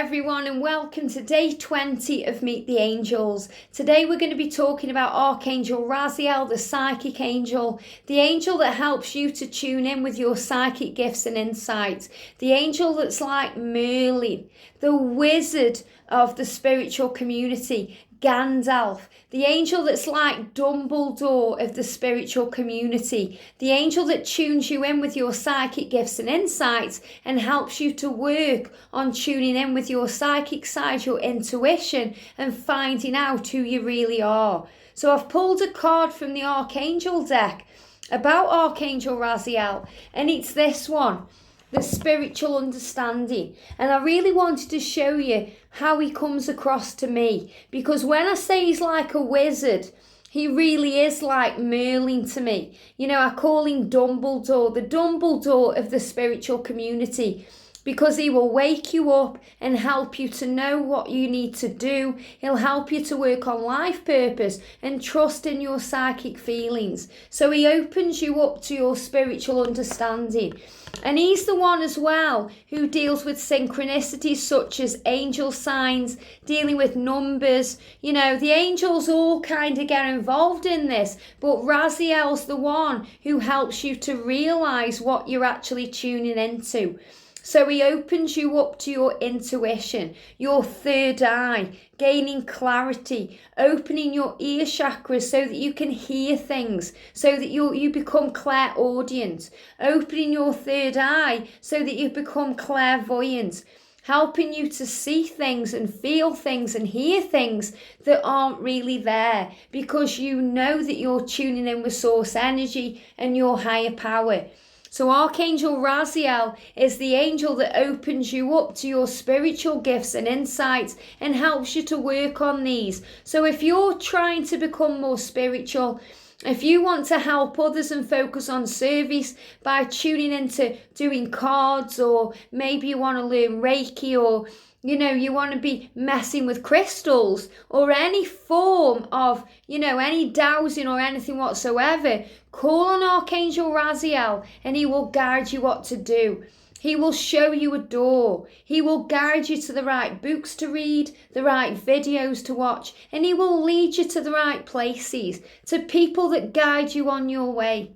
everyone, and welcome to day 20 of Meet the Angels. Today we're going to be talking about Archangel Raziel, the psychic angel, the angel that helps you to tune in with your psychic gifts and insights, the angel that's like Merlin, the wizard of the spiritual community, Gandalf, the angel that's like Dumbledore of the spiritual community, the angel that tunes you in with your psychic gifts and insights and helps you to work on tuning in with your psychic side, your intuition, and finding out who you really are. So I've pulled a card from the Archangel deck about Archangel Raziel, and it's this one, the spiritual understanding. And I really wanted to show you how he comes across to me, because when I say he's like a wizard, he really is like Merlin to me. You know, I call him Dumbledore, the Dumbledore of the spiritual community, because he will wake you up and help you to know what you need to do. He'll help you to work on life purpose and trust in your psychic feelings. So he opens you up to your spiritual understanding. And he's the one as well who deals with synchronicities such as angel signs, dealing with numbers. You know, the angels all kind of get involved in this, but Raziel's the one who helps you to realize what you're actually tuning into. So he opens you up to your intuition, your third eye, gaining clarity, opening your ear chakras so that you can hear things, so that you become clairaudient, opening your third eye so that you become clairvoyant, helping you to see things and feel things and hear things that aren't really there, because you know that you're tuning in with source energy and your higher power. So Archangel Raziel is the angel that opens you up to your spiritual gifts and insights and helps you to work on these. So if you're trying to become more spiritual, if you want to help others and focus on service by tuning into doing cards, or maybe you want to learn Reiki, or you want to be messing with crystals, or any form of, any dowsing or anything whatsoever, call on Archangel Raziel and he will guide you what to do. He will show you a door. He will guide you to the right books to read, the right videos to watch, and he will lead you to the right places, to people that guide you on your way.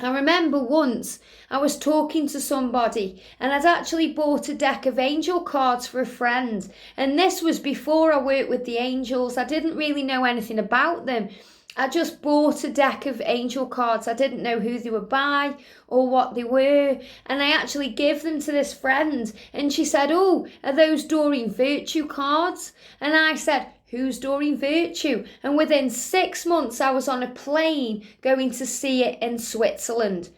I remember once I was talking to somebody and I'd actually bought a deck of angel cards for a friend. And this was before I worked with the angels. I didn't really know anything about them. I just bought a deck of angel cards. I didn't know who they were by or what they were. And I actually gave them to this friend. And she said, "Oh, are those Doreen Virtue cards?" And I said, "Who's Doreen Virtue?" And within 6 months, I was on a plane going to see it in Switzerland.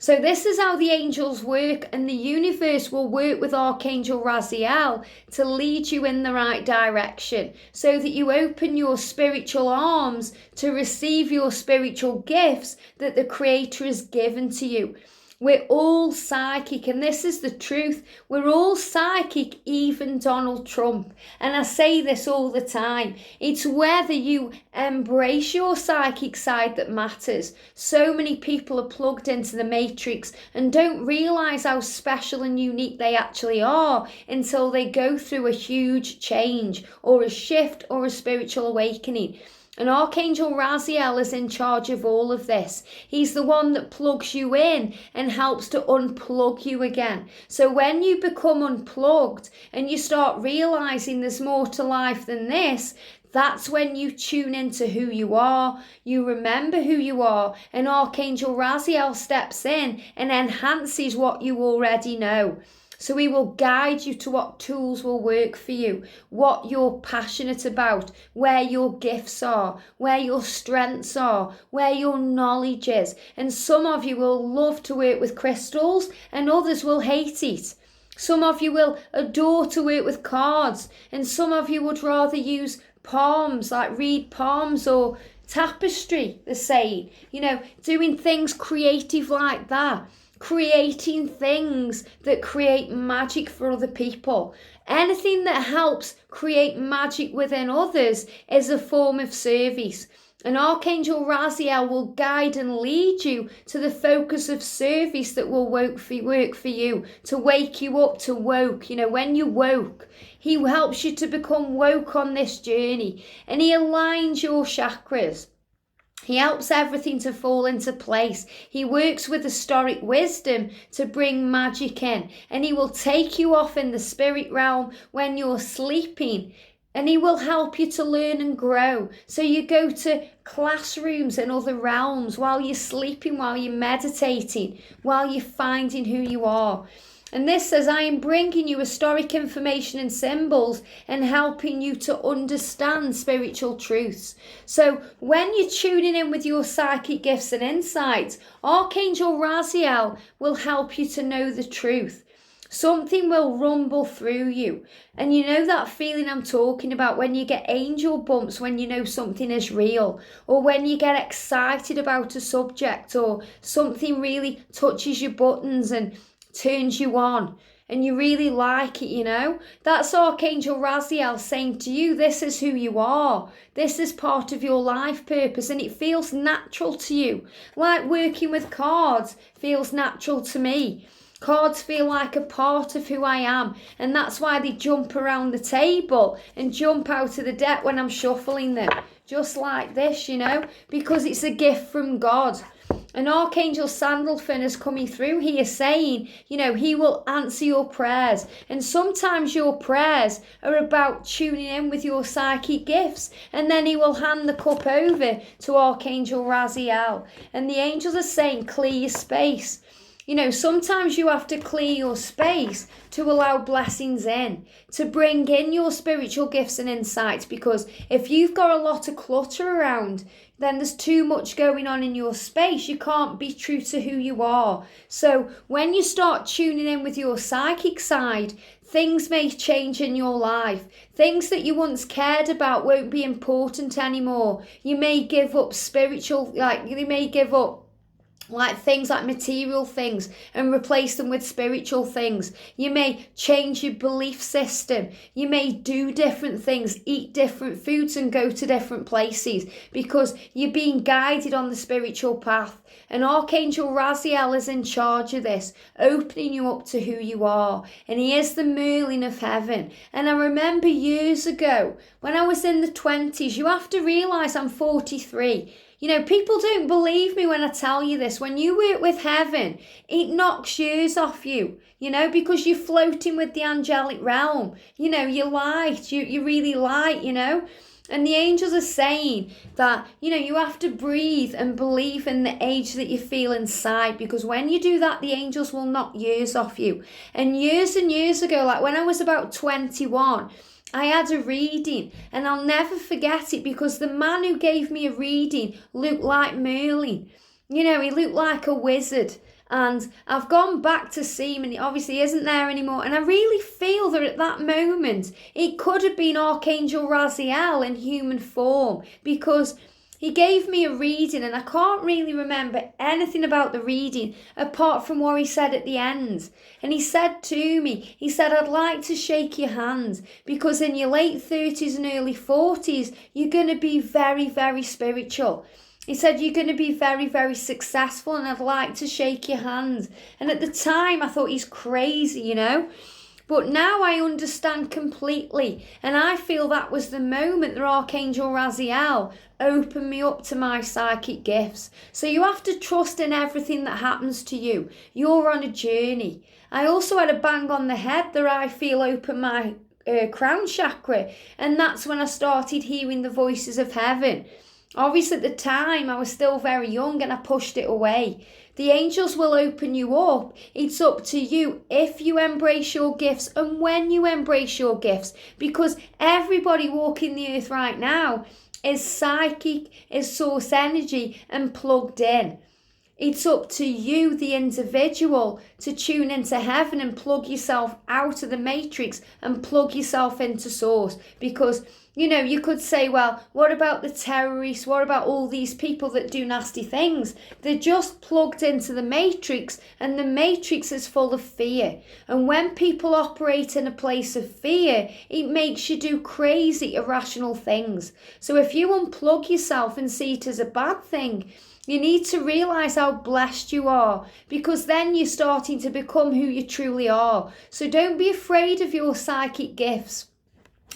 So this is how the angels work, and the universe will work with Archangel Raziel to lead you in the right direction, so that you open your spiritual arms to receive your spiritual gifts that the Creator has given to you. We're all psychic, and this is the truth. We're all psychic, even Donald Trump. And I say this all the time. It's whether you embrace your psychic side that matters. So many people are plugged into the matrix and don't realize how special and unique they actually are until they go through a huge change or a shift or a spiritual awakening. And Archangel Raziel is in charge of all of this. He's the one that plugs you in and helps to unplug you again. So when you become unplugged and you start realizing there's more to life than this, that's when you tune into who you are, you remember who you are, and Archangel Raziel steps in and enhances what you already know. So he will guide you to what tools will work for you, what you're passionate about, where your gifts are, where your strengths are, where your knowledge is. And some of you will love to work with crystals and others will hate it. Some of you will adore to work with cards, and some of you would rather use palms, like read palms or tapestry, the saying, doing things creative like that. Creating things that create magic for other people. Anything that helps create magic within others is a form of service. And Archangel Raziel will guide and lead you to the focus of service that will work for you, to wake you up, to woke. When you woke, he helps you to become woke on this journey, and he aligns your chakras. He helps everything to fall into place. He works with historic wisdom to bring magic in, and he will take you off in the spirit realm when you're sleeping. And he will help you to learn and grow. So you go to classrooms and other realms while you're sleeping, while you're meditating, while you're finding who you are. And this says, I am bringing you historic information and symbols and helping you to understand spiritual truths. So when you're tuning in with your psychic gifts and insights, Archangel Raziel will help you to know the truth. Something will rumble through you. And you know that feeling I'm talking about when you get angel bumps, when you know something is real, or when you get excited about a subject, or something really touches your buttons and turns you on, and you really like it, That's Archangel Raziel saying to you, this is who you are. This is part of your life purpose, and it feels natural to you. Like working with cards feels natural to me. Cards feel like a part of who I am, and that's why they jump around the table and jump out of the deck when I'm shuffling them. Just like this, because it's a gift from God. And Archangel Sandalphon is coming through here saying, he will answer your prayers. And sometimes your prayers are about tuning in with your psychic gifts. And then he will hand the cup over to Archangel Raziel. And the angels are saying, clear your space. Sometimes you have to clear your space to allow blessings in, to bring in your spiritual gifts and insights, because if you've got a lot of clutter around, then there's too much going on in your space. You can't be true to who you are. So when you start tuning in with your psychic side, things may change in your life. Things that you once cared about won't be important anymore. You may give up things like material things and replace them with spiritual things. You may change your belief system. You may do different things, eat different foods and go to different places because you're being guided on the spiritual path. And Archangel Raziel is in charge of this, opening you up to who you are. And he is the Merlin of heaven. And I remember years ago when I was in the 20s, you have to realise I'm 43. People don't believe me when I tell you this. When you work with heaven, it knocks years off you, because you're floating with the angelic realm. You're light, you're really light, And the angels are saying that, you have to breathe and believe in the age that you feel inside, because when you do that, the angels will knock years off you. And years ago, like when I was about 21, I had a reading, and I'll never forget it because the man who gave me a reading looked like Merlin. He looked like a wizard. And I've gone back to see him, and he obviously isn't there anymore. And I really feel that at that moment, it could have been Archangel Raziel in human form, because he gave me a reading, and I can't really remember anything about the reading apart from what he said at the end. And he said to me, I'd like to shake your hand because in your late 30s and early 40s, you're going to be very, very spiritual. He said, you're going to be very, very successful, and I'd like to shake your hand. And at the time, I thought he's crazy, But now I understand completely, and I feel that was the moment that Archangel Raziel opened me up to my psychic gifts. So you have to trust in everything that happens to you. You're on a journey. I also had a bang on the head that I feel opened my crown chakra, and that's when I started hearing the voices of heaven. Obviously at the time I was still very young and I pushed it away. The angels will open you up. It's up to you if you embrace your gifts and when you embrace your gifts, because everybody walking the earth right now is psychic, is source energy and plugged in. It's up to you, the individual, to tune into heaven and plug yourself out of the matrix and plug yourself into source. Because, you could say, well, what about the terrorists? What about all these people that do nasty things? They're just plugged into the matrix, and the matrix is full of fear. And when people operate in a place of fear, it makes you do crazy, irrational things. So if you unplug yourself and see it as a bad thing, you need to realize how blessed you are, because then you're starting to become who you truly are. So don't be afraid of your psychic gifts.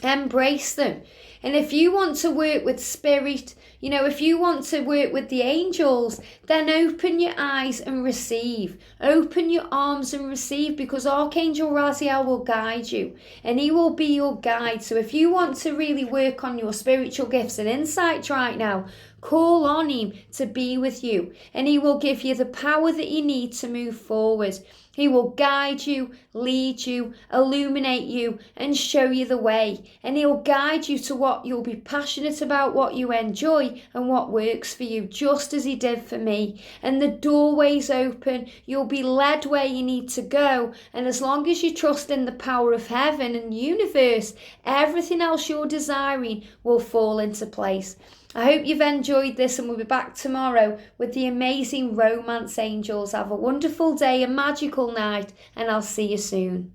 Embrace them. And if you want to work with spirit, if you want to work with the angels, then open your eyes and receive. Open your arms and receive, because Archangel Raziel will guide you and he will be your guide. So if you want to really work on your spiritual gifts and insights right now, call on him to be with you, and he will give you the power that you need to move forward. He will guide you, lead you, illuminate you, and show you the way. And he'll guide you to what you'll be passionate about, what you enjoy, and what works for you, just as he did for me. And the doorway's open. You'll be led where you need to go. And as long as you trust in the power of heaven and universe, everything else you're desiring will fall into place. I hope you've enjoyed this, and we'll be back tomorrow with the amazing romance angels. Have a wonderful day, a magical night, and I'll see you soon.